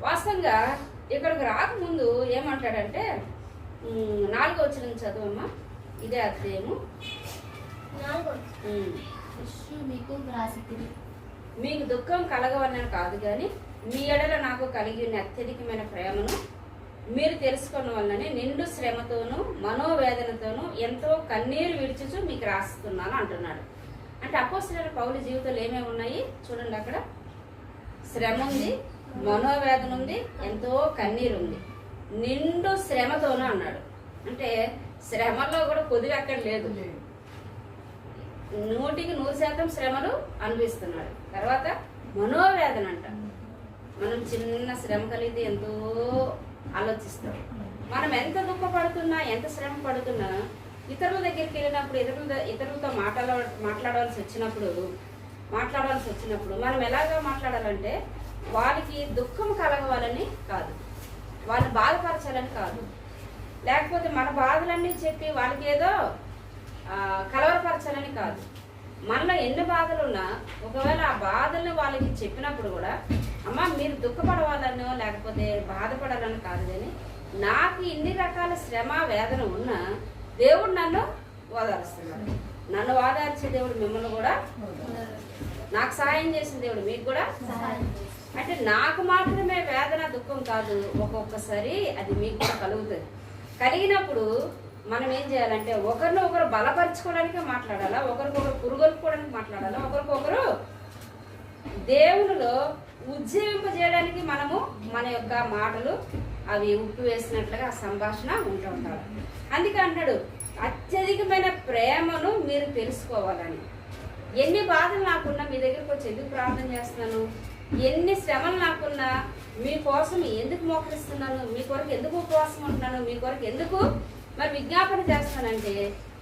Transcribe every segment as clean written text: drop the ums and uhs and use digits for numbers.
వాస్తవంగా ఇక్కడికి రాకముందు ఏమంటాడంటే 4వ వచనం చదువమ్మా. ఇదే అధ్యాయము. మీకు దుఃఖం కలగవలని కాదు కానీ మీ ఎడల నాకు కలిగిన అత్యధికమైన ప్రేమను మీరు తెలుసుకున్న వల్లనే నిండు శ్రమతోనూ మనోవేదనతోనూ ఎంతో కన్నీరు విడిచుచు మీకు రాస్తున్నాను అంటున్నాడు. అంటే అపోస్తలుడైన పౌలు జీవితంలో ఏమేమి ఉన్నాయి చూడండి. అక్కడ శ్రమ ఉంది, మనోవేదన ఉంది, ఎంతో కన్నీరు ఉంది, నిండు శ్రమతోనూ అన్నాడు. అంటే శ్రమలో కూడా కొద్దిగా అక్కడ లేదు, 100% శ్రమలు అనిపిస్తున్నాడు. తర్వాత మనోవేదన అంట. మనం చిన్న శ్రమ కలిగితే ఎంతో ఆలోచిస్తాం. మనం ఎంత దుఃఖపడుతున్నా, ఎంత శ్రమ పడుతున్నా, ఇతరుల దగ్గరికి వెళ్ళినప్పుడు ఇతరులతో మాట్లాడాల్సి వచ్చినప్పుడు మనం ఎలాగా మాట్లాడాలంటే వాళ్ళకి దుఃఖం కలగవాలని కాదు, వాళ్ళని బాధపరచాలని కాదు, లేకపోతే మన బాధలన్నీ చెప్పి వాళ్ళకి ఏదో కలవరపరచాలని కాదు. మనలో ఎన్ని బాధలున్నా ఒకవేళ ఆ బాధల్ని వాళ్ళకి చెప్పినప్పుడు కూడా అమ్మ మీరు దుఃఖపడవాలనో లేకపోతే బాధపడాలని కాదు, కానీ నాకు ఇన్ని రకాల శ్రమ వేదన ఉన్నా దేవుడు నన్ను ఓదారుస్తున్నాడు. నన్ను ఓదార్చే దేవుడు మిమ్మల్ని కూడా, నాకు సహాయం చేసిన దేవుడు మీకు కూడా. అంటే నాకు మాత్రమే వేదన దుఃఖం కాదు, ఒక్కొక్కసారి అది మీకు కూడా కలుగుతుంది. కలిగినప్పుడు మనం ఏం చేయాలంటే ఒకరినొకరు బలపరచుకోవడానికే మాట్లాడాలా, ఒకరికొకరు పురుగొల్పుకోవడానికి మాట్లాడాలా, ఒకరికొకరు దేవునిలో ఉజ్జీవింపజేయడానికి మనము మన యొక్క మాటలు అవి ఉప్పు వేసినట్లుగా ఆ సంభాషణ ఉంటూ ఉంటారు. అందుకే అంటాడు అత్యధికమైన ప్రేమను మీరు తెలుసుకోవాలని. ఎన్ని బాధలు నాకున్నా మీ దగ్గరికి వచ్చి ఎందుకు ప్రార్థన చేస్తున్నాను, ఎన్ని శ్రమలు నాకున్నా మీకోసం ఎందుకు మోకరిస్తున్నాను, మీ కొరకు ఎందుకు ఉపవాసం ఉంటున్నాను, మీ కొరకు ఎందుకు మరి విజ్ఞాపన చేస్తానంటే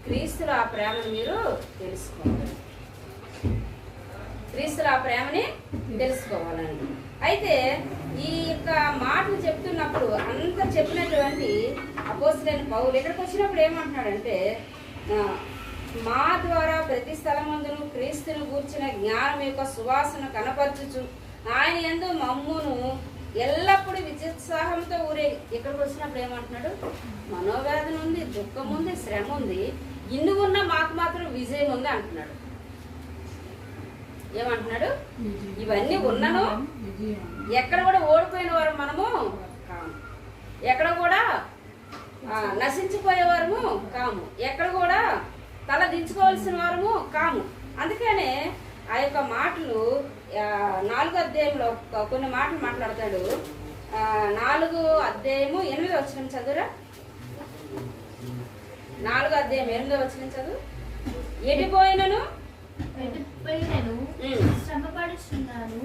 క్రీస్తులో ఆ ప్రేమను మీరు తెలుసుకోవాలి. క్రీస్తులో ఆ ప్రేమని తెలుసుకోవాలండి. అయితే ఈ యొక్క మాటలు చెప్తున్నప్పుడు అంత చెప్పినటువంటి అపోస్తలుడైన పౌలు ఇక్కడికి వచ్చినప్పుడు ఏమంటున్నాడంటే మా ద్వారా ప్రతి స్థలమందును క్రీస్తును గూర్చిన జ్ఞానం యొక్క సువాసన కనపరచుచు ఆయన యందు మమ్మును ఎల్లప్పుడూ విజయోత్సాహంతో ఊరేగి. ఇక్కడికి వచ్చినప్పుడు ఏమంటున్నాడు, మనోవేదన ఉంది, దుఃఖం ఉంది, శ్రమ ఉంది, ఇన్ని ఉన్న మాకు మాత్రం విజయం ఉంది అంటున్నాడు. ఏమంటున్నాడు, ఇవన్నీ ఉన్నను ఎక్కడ కూడా ఓడిపోయిన వారు మనము కాము, ఎక్కడ కూడా నశించిపోయేవారము కాము, ఎక్కడ కూడా తల దించుకోవాల్సిన వారము కాము. అందుకనే ఆ యొక్క మాటలు 4వ అధ్యాయంలో కొన్ని మాటలు మాట్లాడతాడు. 4వ అధ్యాయము 8వ వచనం చదువురా. 4వ అధ్యాయం 8వ వచనం చదువు. ఎడిపోయినను శ్రమపడుచున్నాను,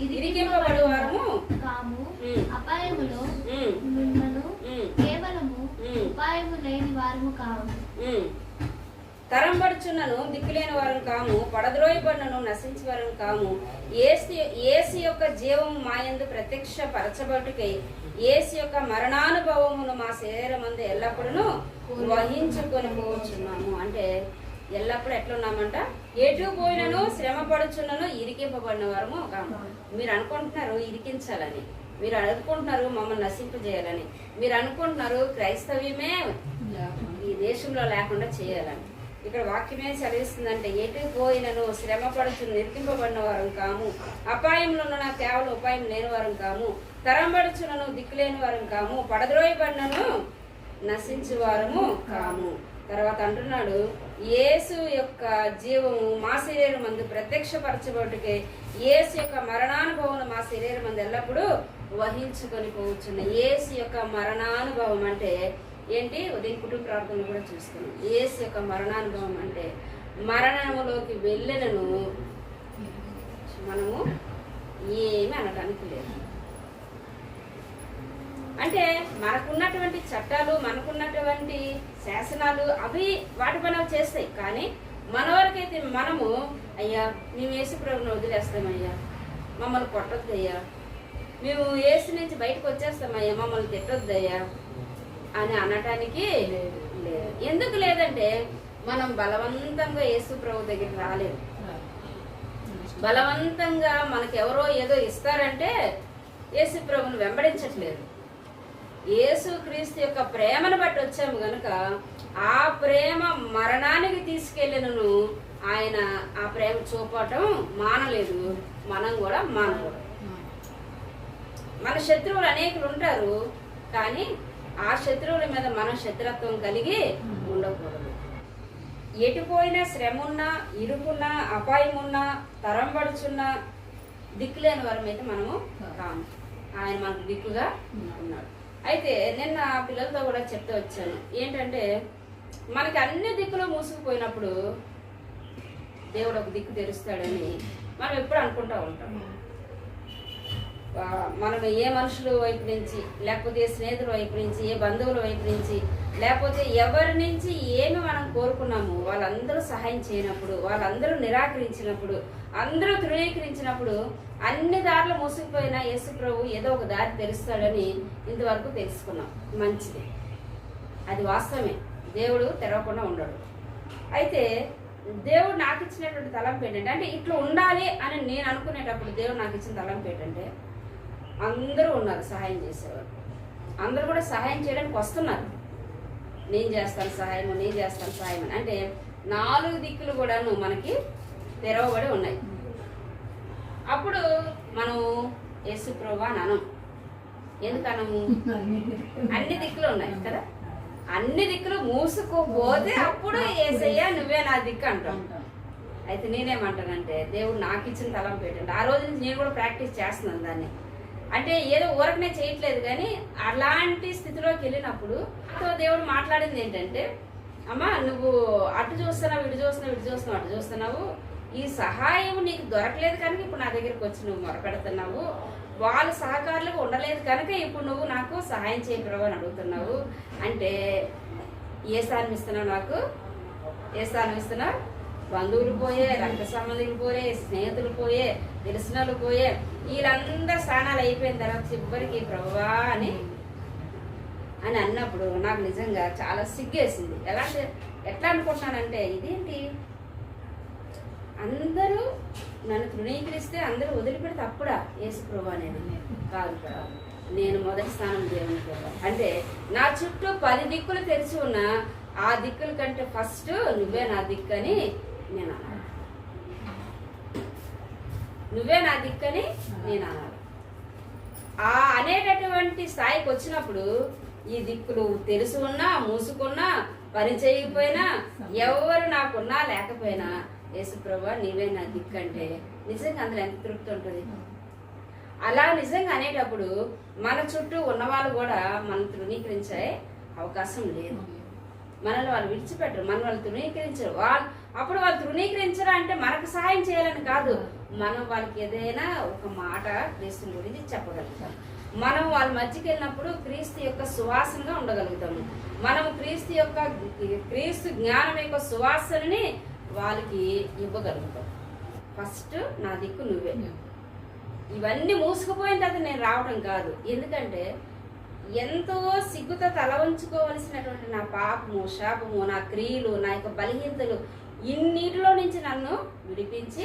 ఇరికింపబడు వారము కాము, అపాయములో నున్నను, కేవలము ఉపాయము లేని వారము కాము, తరంబడుచున్నను దిక్కులేని వారం కాము, పడద్రోయబడినను నశించి వారం కాము, ఏసు యొక్క జీవము మాయందు ప్రత్యక్ష పరచబట్టుకై ఏసు యొక్క మరణానుభవమును మా శరీరమందు ఎల్లప్పుడూ వహించుకొని పోవచ్చున్నాము. అంటే ఎల్లప్పుడూ ఎట్లున్నామంట, ఎటు పోయినను శ్రమ పడుచున్నను ఇరికింపబడిన వారము కాము. మీరు అనుకుంటున్నారు ఇరికించాలని, మీరు అనుకుంటున్నారు మమ్మల్ని నశింపజేయాలని, మీరు అనుకుంటున్నారు క్రైస్తవ్యమే ఈ దేశంలో లేకుండా చేయాలని. ఇక్కడ వాక్యమే చదివిస్తుందంటే ఎటు పోయినను శ్రమ పడుచును నిరికింపబడిన వారం కాము, అపాయంలో ఉన్న కేవలం ఉపాయం లేని వారం కాము, తరంబడుచునను దిక్కులేని వారం కాము, పడద్రోయబడినను నశించు వారము కాము. తర్వాత అంటున్నాడు, యేసు యొక్క జీవము మా శరీరం మందు ప్రత్యక్షపరచబట్టుకే యేసు యొక్క మరణానుభవం మా శరీరం మందు ఎల్లప్పుడూ వహించుకొని పోవచ్చున్న. యేసు యొక్క మరణానుభవం అంటే ఏంటి, ఉదయం కుటుంబ ప్రార్థనలు కూడా చూస్తున్నాం. యేసు యొక్క మరణానుభవం అంటే మరణములోకి వెళ్ళినను మనము ఏమి అనడానికి లేదు. అంటే మనకున్నటువంటి చట్టాలు, మనకున్నటువంటి శాసనాలు అవి వాటి పని చేస్తాయి. కానీ మన వరకైతే మనము అయ్యా మేము యేసు ప్రభువుని వదిలేస్తామయ్యా, మమ్మల్ని కొట్టొద్దయ్యా, మేము యేసు నుంచి బయటకు వచ్చేస్తామయ్యా, మమ్మల్ని తిట్టొద్దయ్యా అని అనటానికి లేదు. ఎందుకు లేదంటే మనం బలవంతంగా యేసు ప్రభు దగ్గరికి రాలేదు. బలవంతంగా మనకెవరో ఏదో ఇస్తారంటే యేసు ప్రభుని వెంబడించట్లేదు. యేసు క్రీస్తు యొక్క ప్రేమను బట్టి వచ్చాము గనుక ఆ ప్రేమ మరణానికి తీసుకెళ్ళినను ఆయన ఆ ప్రేమ చూపటం మానలేదు. మనం కూడా మానకూడదు. మన శత్రువులు అనేకులు ఉంటారు, కానీ ఆ శత్రువుల మీద మనం శత్రుత్వం కలిగి ఉండకూడదు. ఎటుపోయినా శ్రమున్నా, ఇరుకున్నా, అపాయమున్నా, తరంబడుచున్నా దిక్కులేని వారమైతే మనము కాము. ఆయన మనకు దిక్కుగా ఉన్నాడు. అయితే నిన్న పిల్లలతో కూడా చెప్తూ వచ్చాను ఏంటంటే, మనకి అన్ని దిక్కులు మూసుకుపోయినప్పుడు దేవుడు ఒక దిక్కు తెరుస్తాడని మనం ఎప్పుడు అనుకుంటూ ఉంటాం. మనం ఏ మనుషుల వైపు నుంచి, లేకపోతే ఏ స్నేహితుల వైపు నుంచి, ఏ బంధువుల వైపు నుంచి, లేకపోతే ఎవరి నుంచి ఏమి మనం కోరుకున్నాము వాళ్ళందరూ సహాయం చేయనప్పుడు, వాళ్ళందరూ నిరాకరించినప్పుడు, అందరూ తృణీకరించినప్పుడు అన్ని దారులు మూసుకుపోయినా యేసు ప్రభు ఏదో ఒక దారి తెరుస్తాడని ఇంతవరకు తెలుసుకున్నాం. మంచిది, అది వాస్తవమే. దేవుడు తెరవకుండా ఉండడు. అయితే దేవుడు నాకు ఇచ్చినటువంటి తలంపు ఏంటంటే, అంటే ఇట్లా ఉండాలి అని నేను అనుకునేటప్పుడు దేవుడు నాకు ఇచ్చిన తలంపు ఏంటంటే, అందరూ ఉన్నారు సహాయం చేసేవారు, అందరూ కూడా సహాయం చేయడానికి వస్తున్నారు. నేను చేస్తాను సహాయం, నేను చేస్తాను సహాయం అని. అంటే 4 దిక్కులు కూడాను మనకి తెరవబడి ఉన్నాయి. అప్పుడు మనం యేసు ప్రభువా అని అనం. ఎందుకనము? అన్ని దిక్కులు ఉన్నాయి కదా. అన్ని దిక్కులు మూసుకుపోతే అప్పుడు యేసయ్యా నువ్వే నా దిక్కు అంటాం. అయితే నేనేమంటానంటే, దేవుడు నాకు ఇచ్చిన తలంపు ఏంటంటే, ఆ రోజు నుంచి నేను కూడా ప్రాక్టీస్ చేస్తున్నాను దాన్ని. అంటే ఏదో ఊరకనే చేయట్లేదు, కానీ అలాంటి స్థితిలోకి వెళ్ళినప్పుడు దేవుడు మాట్లాడింది ఏంటంటే, అమ్మా నువ్వు అటు చూస్తున్నావు, ఇటు చూస్తున్నావు, ఇటు చూస్తున్నావు, అటు చూస్తున్నావు, ఈ సహాయం నీకు దొరకలేదు కనుక ఇప్పుడు నా దగ్గరికి వచ్చి నువ్వు మొరపెడుతున్నావు, వాళ్ళు సహకారులుగా ఉండలేదు కనుక ఇప్పుడు నువ్వు నాకు సహాయం చేయగలవు అని అడుగుతున్నావు. అంటే ఏ స్థానం ఇస్తున్నావు? నాకు ఏ స్థానం ఇస్తున్నావు? బంధువులు పోయే, రక్త సంబంధికులు పోయే, స్నేహితులు పోయే, తెలిసిన వాళ్ళు పోయే, వీళ్ళందరూ స్థానాలు అయిపోయిన తర్వాత చివరికి ప్రభువా అని అన్నప్పుడు నాకు నిజంగా చాలా సిగ్గేసింది. ఎట్లా అనుకుంటున్నానంటే, ఇదేంటి అందరూ నన్ను తృణీకరిస్తే అందరూ వదిలిపెడితే అప్పుడా యేసు ప్రభు అనేది కాదు కదా. నేను మొదటి స్థానం దేవునికి కదా. అంటే నా చుట్టూ 10 దిక్కులు తెరిచి ఉన్న ఆ దిక్కుల కంటే ఫస్ట్ నువ్వే నా దిక్కు అని నేను అన్నాను. నువ్వే నా దిక్కని నేను అన్నాను. ఆ అనేటటువంటి స్థాయికి వచ్చినప్పుడు ఈ దిక్కులు తెలుసు ఉన్నా, మూసుకున్నా, పని చేయకపోయినా, ఎవరు నాకున్నా లేకపోయినా యేసు ప్రభువా నీవే నా దిక్కు అంటే నిజంగా అందులో ఎంత తృప్తి ఉంటుంది. అలా నిజంగా అనేటప్పుడు మన చుట్టూ ఉన్నవాళ్ళు కూడా మనం తృణీకరించే అవకాశం లేదు. మనల్ని వాళ్ళు విడిచిపెట్టరు, మన వాళ్ళు తృణీకరించరు. అప్పుడు వాళ్ళు తృణీకరించరు అంటే మనకు సహాయం చేయాలని కాదు, మనం వాళ్ళకి ఏదైనా ఒక మాట క్రీస్తు గురించి చెప్పగలుగుతాం. మనం వాళ్ళ మధ్యకి వెళ్ళినప్పుడు క్రీస్తు యొక్క సువాసనగా ఉండగలుగుతాము. మనం క్రీస్తు జ్ఞానం యొక్క సువాసనని వాళ్ళకి ఇవ్వగలుగుతాం. ఫస్ట్ నా దిక్కు నువ్వే. ఇవన్నీ మూసుకుపోయిన తర్వాత నేను రావడం కాదు. ఎందుకంటే ఎంతో సిగ్గుతో తల వంచుకోవలసినటువంటి నా పాపము, శాపము, నా క్రియలు, నా యొక్క బలహీనతలు, ఇన్నిటిలో నుంచి నన్ను విడిపించి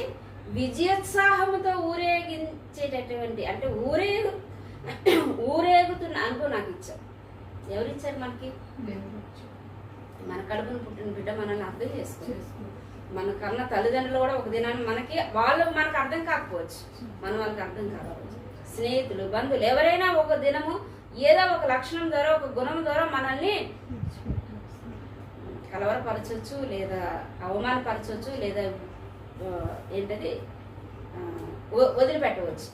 విజయోత్సాహంతో ఊరేగించేటటువంటి, అంటే ఊరేగుతున్న అనుభవం నాకు ఇచ్చారు. ఎవరిచ్చారు మనకి? మన కడుపును పుట్టిన బిడ్డ మనల్ని అర్థం చేసుకోవచ్చు. మన కన్న తల్లిదండ్రులు కూడా ఒక దినాన్ని వాళ్ళు మనకు అర్థం కాకపోవచ్చు, మనం వాళ్ళకి అర్థం కాకపోవచ్చు. స్నేహితులు, బంధువులు ఎవరైనా ఒక దినము ఏదో ఒక లక్షణం ద్వారా, ఒక గుణం ద్వారా మనల్ని కలవరపరచవచ్చు, లేదా అవమానపరచవచ్చు, లేదా ఏంటది వదిలిపెట్టవచ్చు.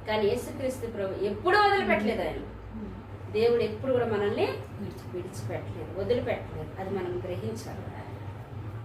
కానీ యేసుక్రీస్తు ప్రభు ఎప్పుడూ వదిలిపెట్టలేదు. ఆయన దేవుడు ఎప్పుడు కూడా మనల్ని విడిచిపెట్టలేదు, వదిలిపెట్టలేదు. అది మనం గ్రహించాలి.